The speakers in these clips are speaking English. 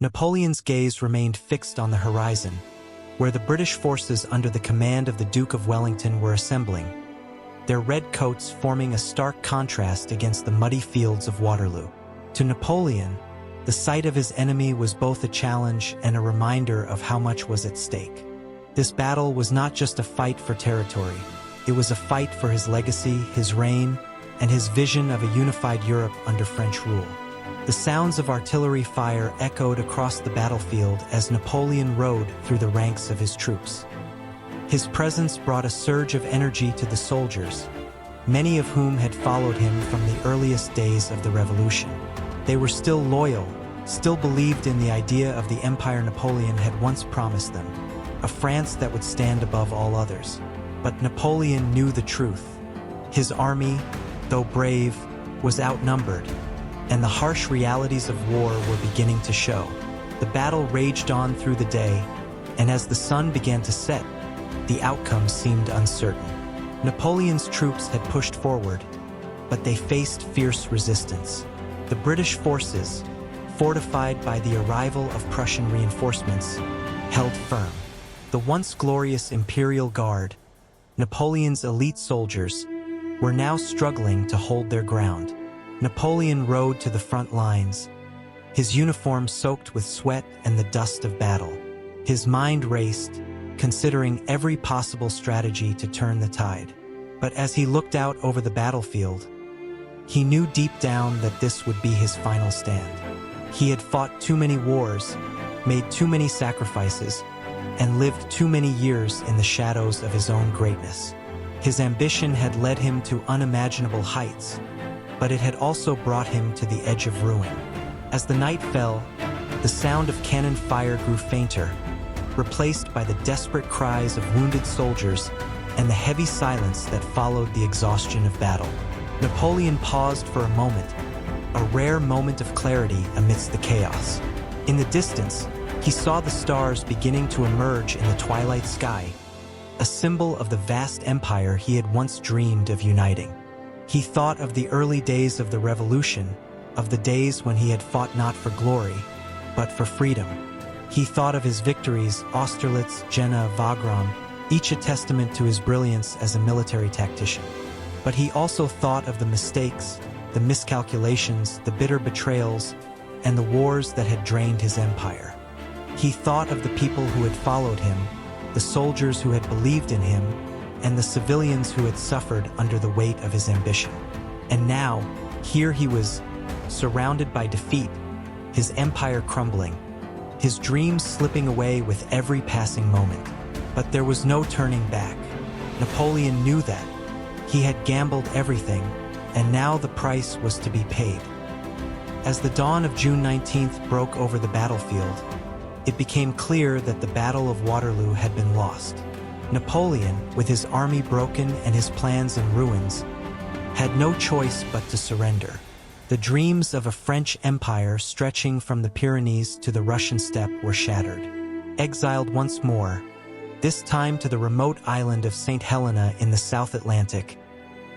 Napoleon's gaze remained fixed on the horizon, where the British forces under the command of the Duke of Wellington were assembling, their red coats forming a stark contrast against the muddy fields of Waterloo. To Napoleon, the sight of his enemy was both a challenge and a reminder of how much was at stake. This battle was not just a fight for territory, it was a fight for his legacy, his reign, and his vision of a unified Europe under French rule. The sounds of artillery fire echoed across the battlefield as Napoleon rode through the ranks of his troops. His presence brought a surge of energy to the soldiers, many of whom had followed him from the earliest days of the Revolution. They were still loyal, still believed in the idea of the empire Napoleon had once promised them, a France that would stand above all others. But Napoleon knew the truth. His army, though brave, was outnumbered, and the harsh realities of war were beginning to show. The battle raged on through the day, and as the sun began to set, the outcome seemed uncertain. Napoleon's troops had pushed forward, but they faced fierce resistance. The British forces, fortified by the arrival of Prussian reinforcements, held firm. The once glorious Imperial Guard, Napoleon's elite soldiers, were now struggling to hold their ground. Napoleon rode to the front lines, his uniform soaked with sweat and the dust of battle. His mind raced, considering every possible strategy to turn the tide. But as he looked out over the battlefield, he knew deep down that this would be his final stand. He had fought too many wars, made too many sacrifices, and lived too many years in the shadows of his own greatness. His ambition had led him to unimaginable heights, but it had also brought him to the edge of ruin. As the night fell, the sound of cannon fire grew fainter, replaced by the desperate cries of wounded soldiers and the heavy silence that followed the exhaustion of battle. Napoleon paused for a moment, a rare moment of clarity amidst the chaos. In the distance, he saw the stars beginning to emerge in the twilight sky, a symbol of the vast empire he had once dreamed of uniting. He thought of the early days of the Revolution, of the days when he had fought not for glory, but for freedom. He thought of his victories, Austerlitz, Jena, Wagram, each a testament to his brilliance as a military tactician. But he also thought of the mistakes, the miscalculations, the bitter betrayals, and the wars that had drained his empire. He thought of the people who had followed him, the soldiers who had believed in him, and the civilians who had suffered under the weight of his ambition. And now, here he was, surrounded by defeat, his empire crumbling, his dreams slipping away with every passing moment. But there was no turning back. Napoleon knew that. He had gambled everything, and now the price was to be paid. As the dawn of June 19th broke over the battlefield, it became clear that the Battle of Waterloo had been lost. Napoleon, with his army broken and his plans in ruins, had no choice but to surrender. The dreams of a French empire stretching from the Pyrenees to the Russian steppe were shattered. Exiled once more, this time to the remote island of St. Helena in the South Atlantic,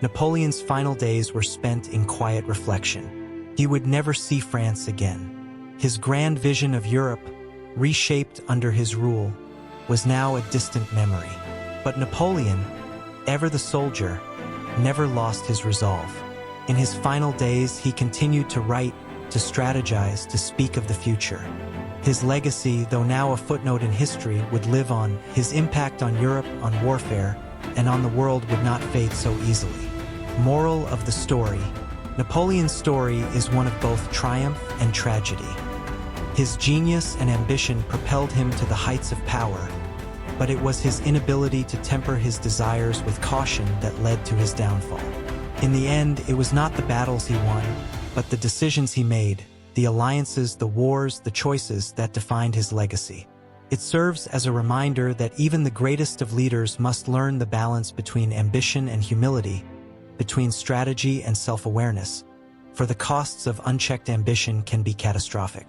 Napoleon's final days were spent in quiet reflection. He would never see France again. His grand vision of Europe, reshaped under his rule, was now a distant memory. But Napoleon, ever the soldier, never lost his resolve. In his final days, he continued to write, to strategize, to speak of the future. His legacy, though now a footnote in history, would live on. His impact on Europe, on warfare, and on the world would not fade so easily. Moral of the story: Napoleon's story is one of both triumph and tragedy. His genius and ambition propelled him to the heights of power, but it was his inability to temper his desires with caution that led to his downfall. In the end, it was not the battles he won, but the decisions he made, the alliances, the wars, the choices that defined his legacy. It serves as a reminder that even the greatest of leaders must learn the balance between ambition and humility, between strategy and self-awareness, for the costs of unchecked ambition can be catastrophic.